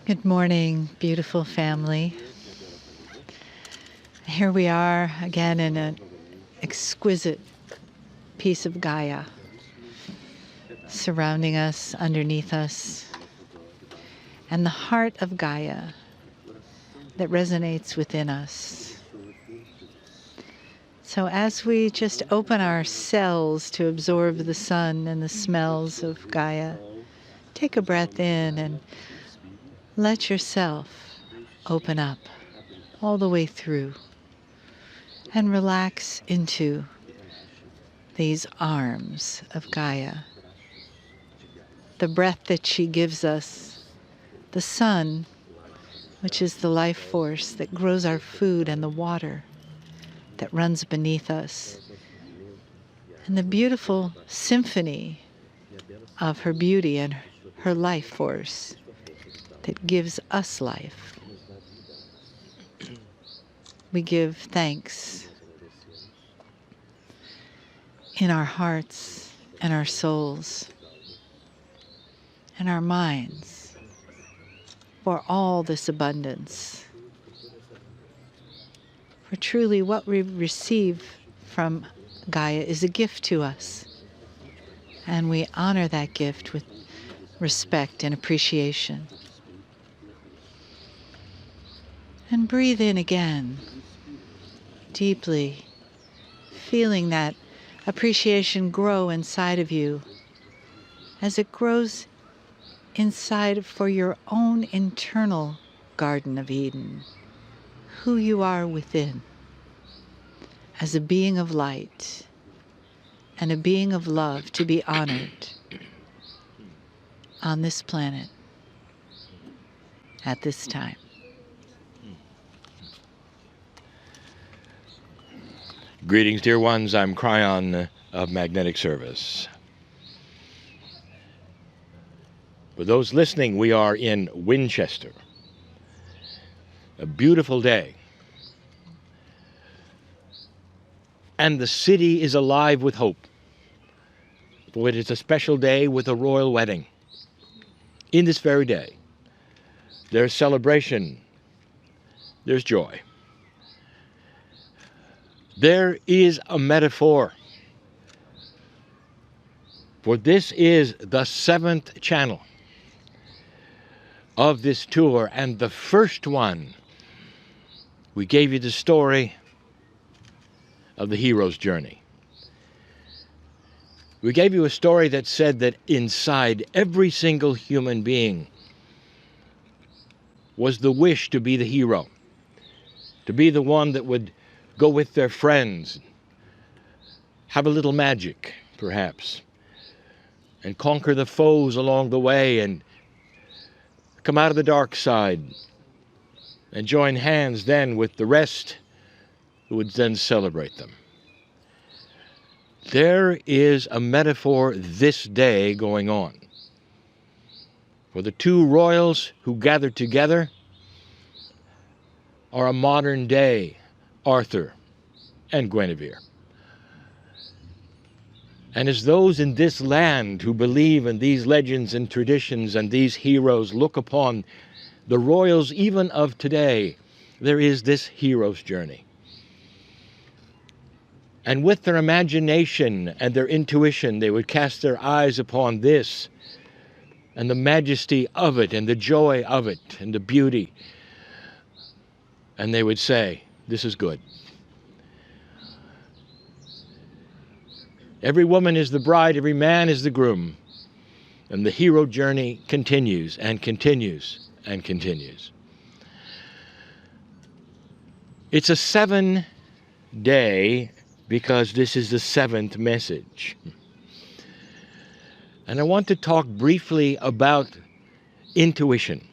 Good morning, beautiful family. Here we are again in an exquisite piece of Gaia, surrounding us, underneath us, and the heart of Gaia that resonates within us. So as we just open our cells to absorb the sun and the smells of Gaia, take a breath in and let yourself open up all the way through and relax into these arms of Gaia. The breath that she gives us, the sun, which is the life force that grows our food, and the water that runs beneath us, and the beautiful symphony of her beauty and her life force that gives us life. We give thanks in our hearts and our souls and our minds for all this abundance. For truly what we receive from Gaia is a gift to us, and we honor that gift with respect and appreciation. And breathe in again, deeply, feeling that appreciation grow inside of you as it grows inside for your own internal Garden of Eden, who you are within as a being of light and a being of love to be honored on this planet at this time. Greetings, dear ones. I'm Cryon of Magnetic Service. For those listening, we are in Winchester. A beautiful day. And the city is alive with hope. For it is a special day with a royal wedding. In this very day, there's celebration, there's joy. There is a metaphor. For this is the 7th channel of this tour, and the first one, we gave you the story of the hero's journey. We gave you a story that said that inside every single human being was the wish to be the hero, to be the one that would go with their friends, have a little magic, perhaps, and conquer the foes along the way and come out of the dark side and join hands then with the rest who would then celebrate them. There is a metaphor this day going on. For the two royals who gathered together are a modern day Arthur and Guinevere. And as those in this land who believe in these legends and traditions and these heroes look upon the royals even of today, there is this hero's journey. And with their imagination and their intuition, they would cast their eyes upon this and the majesty of it and the joy of it and the beauty. And they would say, this is good. Every woman is the bride, every man is the groom. And the hero journey continues and continues and continues. It's a 7-day because this is the 7th message. And I want to talk briefly about intuition.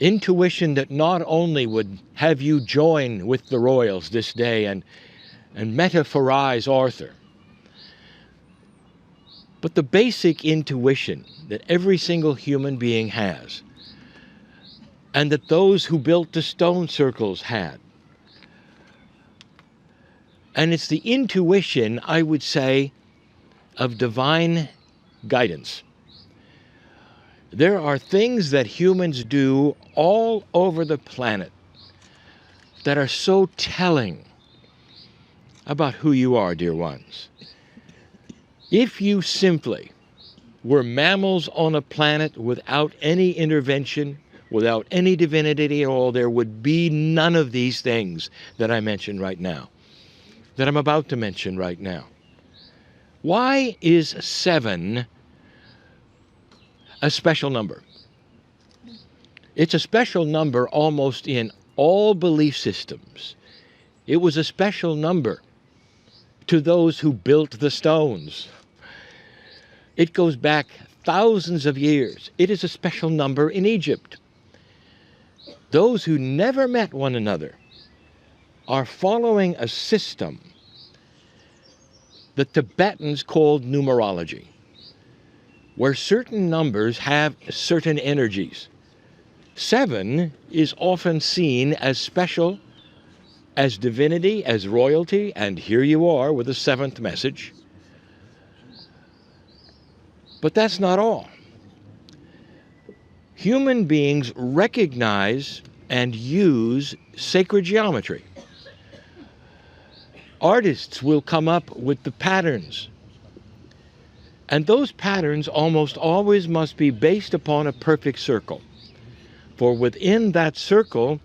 Intuition that not only would have you join with the royals this day and metaphorize Arthur, but the basic intuition that every single human being has, and that those who built the stone circles had. And it's the intuition, I would say, of divine guidance. There are things that humans do all over the planet that are so telling about who you are, dear ones. If you simply were mammals on a planet without any intervention, without any divinity at all, there would be none of these things that I mentioned right now, that I'm about to mention right now. Why is 7 a special number? It's a special number almost in all belief systems. It was a special number to those who built the stones. It goes back thousands of years. It is a special number in Egypt. Those who never met one another are following a system the Tibetans called numerology, where certain numbers have certain energies. 7 is often seen as special, as divinity, as royalty, and here you are with the 7th message. But that's not all. Human beings recognize and use sacred geometry. Artists will come up with the patterns. And those patterns almost always must be based upon a perfect circle. For within that circle,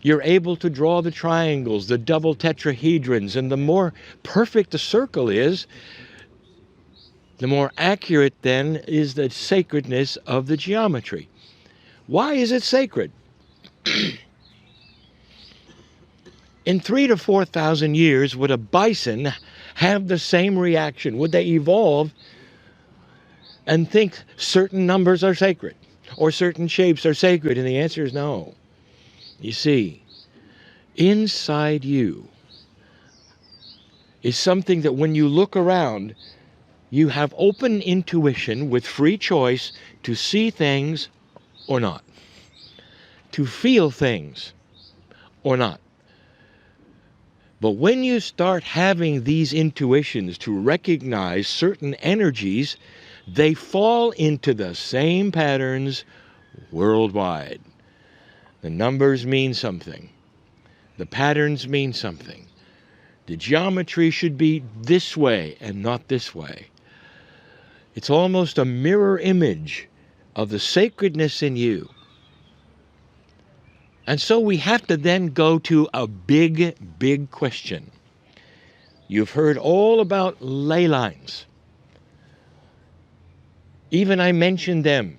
you're able to draw the triangles, the double tetrahedrons, and the more perfect the circle is, the more accurate then is the sacredness of the geometry. Why is it sacred? In 3,000 to 4,000 years, would a bison have the same reaction? Would they evolve and think certain numbers are sacred or certain shapes are sacred? And the answer is no. You see, inside you is something that when you look around, you have open intuition with free choice to see things or not, to feel things or not. But when you start having these intuitions to recognize certain energies, they fall into the same patterns worldwide. The numbers mean something. The patterns mean something. The geometry should be this way and not this way. It's almost a mirror image of the sacredness in you. And so we have to then go to a big, big question. You've heard all about ley lines. Even I mentioned them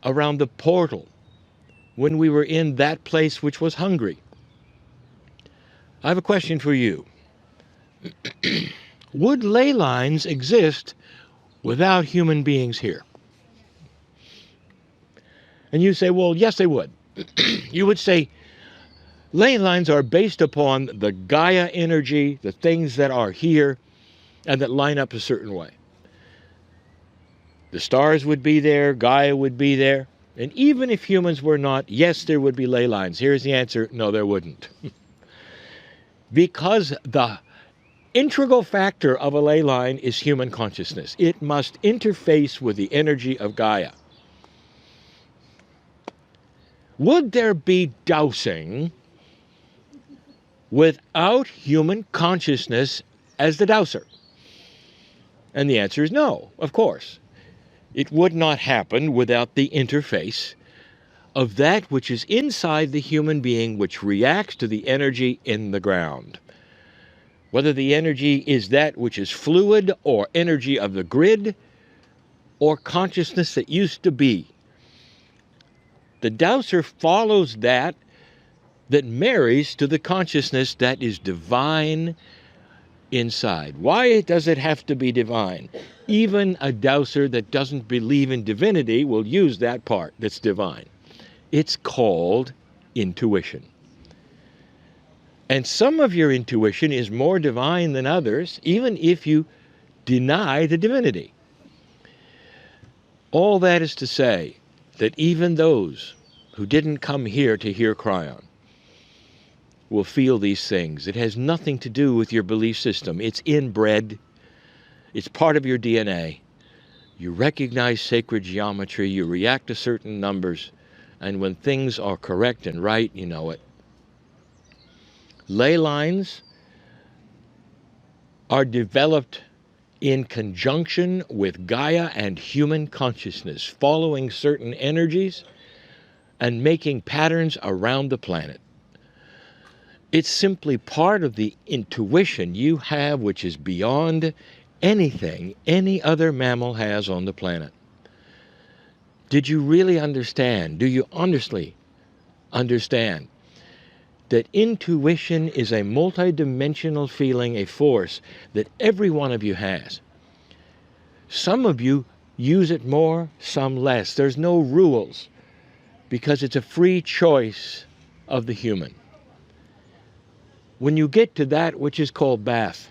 around the portal when we were in that place which was hungry. I have a question for you. Would ley lines exist without human beings here? And you say, well, yes, they would. You would say, ley lines are based upon the Gaia energy, the things that are here, and that line up a certain way. The stars would be there, Gaia would be there, and even if humans were not, yes, there would be ley lines. Here's the answer, no, there wouldn't. Because the integral factor of a ley line is human consciousness. It must interface with the energy of Gaia. Would there be dowsing without human consciousness as the dowser? And the answer is no, of course. It would not happen without the interface of that which is inside the human being, which reacts to the energy in the ground. Whether the energy is that which is fluid or energy of the grid or consciousness that used to be. The dowser follows that marries to the consciousness that is divine inside. Why does it have to be divine? Even a dowser that doesn't believe in divinity will use that part that's divine. It's called intuition. And some of your intuition is more divine than others, even if you deny the divinity. All that is to say that even those who didn't come here to hear Kryon will feel these things. It has nothing to do with your belief system. It's inbred. It's part of your DNA. You recognize sacred geometry, you react to certain numbers, and when things are correct and right, you know it. Ley lines are developed in conjunction with Gaia and human consciousness, following certain energies and making patterns around the planet. It's simply part of the intuition you have, which is beyond anything any other mammal has on the planet. Did you really understand? Do you honestly understand that intuition is a multidimensional feeling, a force that every one of you has? Some of you use it more, some less. There's no rules because it's a free choice of the human. When you get to that which is called Bath,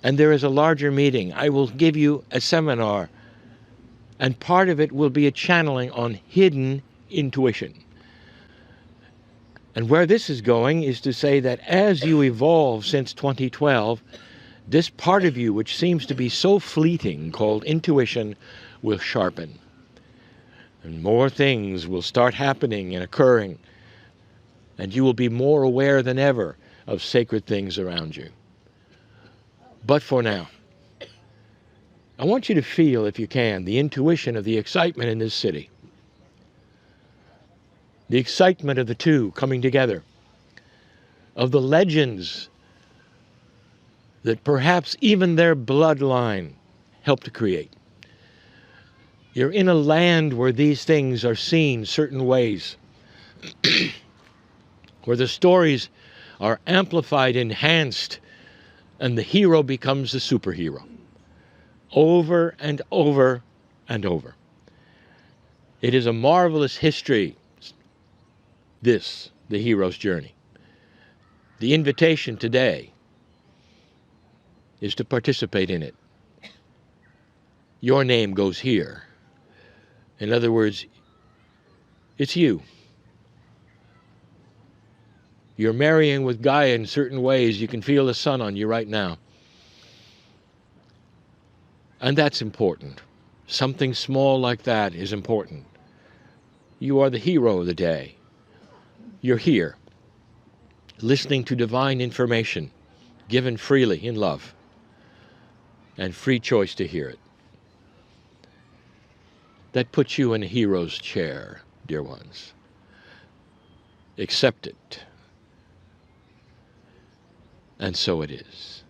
and there is a larger meeting, I will give you a seminar, and part of it will be a channeling on hidden intuition. And where this is going is to say that as you evolve since 2012, this part of you, which seems to be so fleeting, called intuition, will sharpen. And more things will start happening and occurring, and you will be more aware than ever of sacred things around you. But for now, I want you to feel, if you can, the intuition of the excitement in this city. The excitement of the two coming together, of the legends that perhaps even their bloodline helped to create. You're in a land where these things are seen certain ways, where the stories are amplified, enhanced, and the hero becomes the superhero. Over and over and over. It is a marvelous history, this, the hero's journey. The invitation today is to participate in it. Your name goes here. In other words, it's you. You're marrying with Gaia in certain ways. You can feel the sun on you right now. And that's important. Something small like that is important. You are the hero of the day. You're here, listening to divine information, given freely in love, and free choice to hear it. That puts you in a hero's chair, dear ones. Accept it. And so it is.